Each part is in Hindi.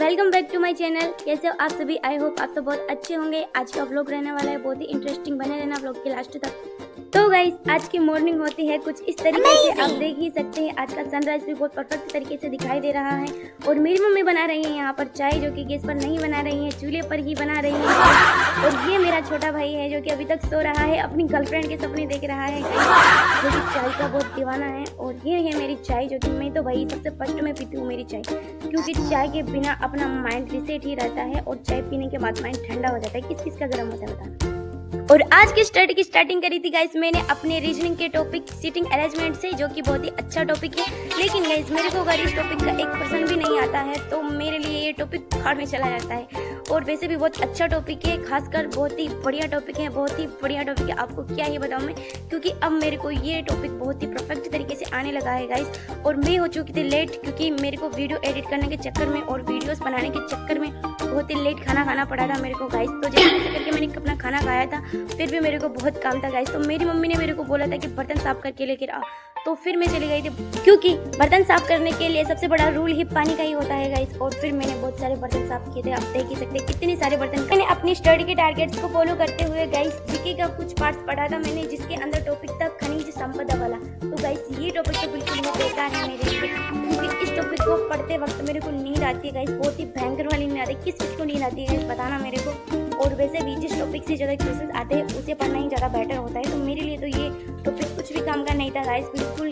Welcome back to my channel. कैसे हो आप सभी? आई होप आप सब बहुत अच्छे होंगे। आज का व्लॉग रहने वाला है बहुत ही इंटरेस्टिंग, बने रहना व्लॉग के लास्ट तक। तो गाइस आज की मॉर्निंग होती है कुछ इस तरीके से, आप देख ही सकते हैं। आज का सनराइज भी बहुत परफेक्ट तरीके से दिखाई दे रहा है। और मेरी मम्मी बना रही है यहाँ पर चाय, जो कि गैस पर नहीं बना रही है, चूल्हे पर ही बना रही है। और ये मेरा छोटा भाई है जो कि अभी तक सो रहा है, अपनी गर्लफ्रेंड के सपने देख रहा है, जो कि चाय का बहुत दीवाना है। और ये है मेरी चाय, जो कि मैं तो भाई सबसे फर्स्ट में पीती हूँ मेरी चाय, क्योंकि चाय के बिना अपना माइंड रिसेट ही रहता है और चाय पीने के बाद माइंड ठंडा हो जाता है। किस किस का गर्म होता है बताना। और आज की स्टडी की स्टार्टिंग करी थी गाइस मैंने अपने रीजनिंग के टॉपिक सीटिंग अरेंजमेंट से, जो कि बहुत ही अच्छा टॉपिक है। लेकिन गाइस मेरे को अगर इस टॉपिक का 1% भी नहीं आता है तो मेरे लिए ये टॉपिक भाड़ में चला जाता है। और वैसे भी बहुत अच्छा टॉपिक है, खासकर बहुत ही बढ़िया टॉपिक है, बहुत ही बढ़िया टॉपिक है। आपको क्या ही बताऊं मैं, क्योंकि अब मेरे को ये टॉपिक बहुत ही परफेक्ट तरीके से आने लगा है गाइस। और मैं हो चुकी थी लेट, क्योंकि मेरे को वीडियो एडिट करने के चक्कर में और वीडियोस बनाने के चक्कर में बहुत ही लेट खाना खाना पड़ा था मेरे को गाइस। तो जैसे करके मैंने अपना खाना खाया था, फिर भी मेरे को बहुत काम था गाइस। तो मेरी मम्मी ने मेरे को बोला था कि बर्तन साफ करके लेकर आ, तो फिर मैं चली गई थी, क्योंकि बर्तन साफ करने के लिए सबसे बड़ा रूल ही पानी का ही होता है गाइस। और फिर मैंने बहुत सारे बर्तन साफ किए थे, आप देख ही सकते हैं कितने सारे बर्तन। मैंने अपनी स्टडी के टारगेट्स को फॉलो करते हुए गाइस जीके का कुछ पार्ट्स पढ़ा था मैंने, जिसके अंदर टॉपिक था खनिज संपदा वाला। तो गाइस ये टॉपिक तो बिल्कुल ही बेकार है मेरे लिए, क्योंकि इस टॉपिक को पढ़ते वक्त मेरे को नींद आती है गाइस, बहुत ही भयंकर वाली नींद आती है। किस चीज को नींद आती है बताना मेरे को। और वैसे भी जिस टॉपिक से ज़्यादा क्वेश्चंस आते हैं उसे पढ़ना ही ज़्यादा बेटर होता है। तो मेरे लिए तो ये टॉपिक कुछ भी काम का नहीं था गाइस, बिल्कुल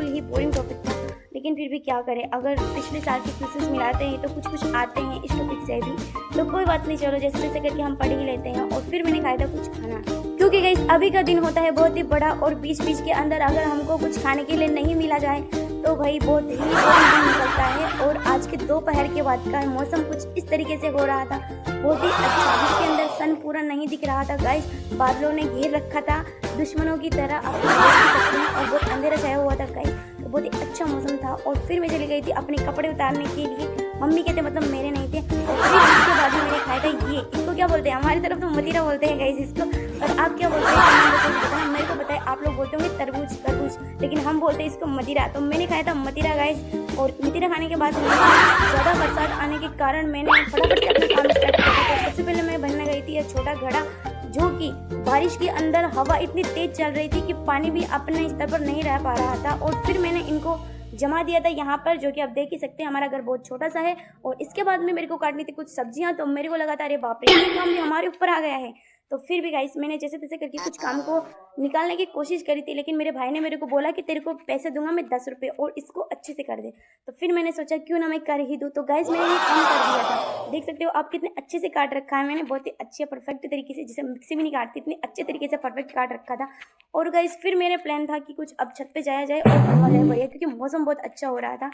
ही बोरिंग टॉपिक था। लेकिन फिर भी क्या करें, अगर पिछले साल के क्वेश्चंस मिलाते हैं तो कुछ आते हैं इस टॉपिक से भी, तो कोई बात नहीं, चलो जैसे तैसे करके हम पढ़ ही लेते हैं। और फिर मैंने खाया था कुछ खाना, क्योंकि गाइस अभी का दिन होता है बहुत ही बड़ा, और बीच बीच के अंदर अगर हमको कुछ खाने के लिए नहीं मिला जाए तो भाई बहुत ही दिन निकलता है। और आज के दोपहर के बाद का मौसम कुछ इस तरीके से हो रहा था, बहुत ही अच्छा, जिसके अंदर सन पूरा नहीं दिख रहा था गाइस, बादलों ने घेर रखा था दुश्मनों की तरह, आप देख सकते हैं। और बहुत अंधेरा छाया हुआ था गाइस, तो बहुत ही अच्छा मौसम था। और फिर मैं चली गई थी अपने कपड़े उतारने के लिए, मम्मी के थे मतलब मेरे नहीं थे। और फिर इसके बाद मैंने खाया था ये, इसको क्या बोलते हैं, हमारी तरफ तो मतीरा बोलते हैं गाइस इसको, और आप क्या बोलते हैं मेरे को पता है। आप लोग बोलते होंगे तरबूज, लेकिन हम बोलते हैं इसको मतीरा। तो मैंने खाया था मतीरा गाइस। और मतीरा खाने के बाद ज़्यादा बरसात आने के कारण मैंने फटाफट से अपना काम स्टार्ट किया। तो सबसे पहले मैं बनने गई थी यह छोटा घड़ा, जो कि बारिश के अंदर हवा इतनी तेज चल रही थी कि पानी भी अपने स्तर पर नहीं रह पा रहा था। और फिर मैंने इनको जमा दिया था यहाँ पर, जो कि आप देख ही सकते हैं हमारा घर बहुत छोटा सा है। और इसके बाद में मेरे को काटनी थी कुछ सब्जियां, तो मेरे को लगा था अरे बाप रे ये काम भी हमारे ऊपर आ गया है। तो फिर भी गाइस मैंने जैसे तैसे करके कुछ काम को निकालने की कोशिश करी थी, लेकिन मेरे भाई ने मेरे को बोला कि तेरे को पैसे दूंगा मैं 10 रुपये, और इसको अच्छे से कर दे। तो फिर मैंने सोचा क्यों ना मैं कर ही दूँ। तो गाइस मैंने ये काम कर दिया था, देख सकते हो आप कितने अच्छे से काट रखा है मैंने, बहुत ही अच्छे परफेक्ट तरीके से, जिसे मिक्सी भी नहीं काटती इतने अच्छे तरीके से परफेक्ट काट रखा था। और गाइस फिर मेरा प्लान था कि कुछ अब छत पे जाया जाए और घूमा जाए बढ़िया, क्योंकि मौसम बहुत अच्छा हो रहा था।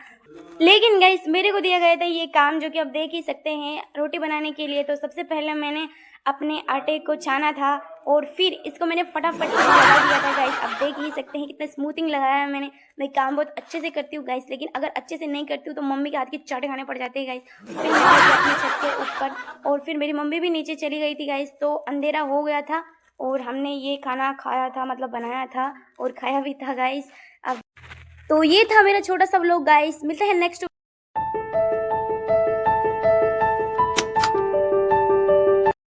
लेकिन गाइस मेरे को दिया गया था ये काम, जो कि आप देख ही सकते हैं रोटी बनाने के लिए। तो सबसे पहले मैंने अपने आटे को छाना था, और फिर इसको मैंने फटाफट से लगा दिया था गाइस। आप देख ही सकते हैं कितना स्मूथिंग लगाया है मैंने। मैं काम बहुत अच्छे से करती हूँ गाइस, लेकिन अगर अच्छे से नहीं करती हूँ तो मम्मी के हाथ के चाटे खाने पड़ जाते हैं गाइस। फिर मैं आ गई अपनी छत के ऊपर, और फिर मेरी मम्मी भी नीचे चली गई थी गाइस। तो अंधेरा हो गया था और हमने ये खाना खाया था, मतलब बनाया था और खाया भी था गाइस। अब तो ये था मेरा छोटा सा व्लॉग गाइस, मिलते हैं नेक्स्ट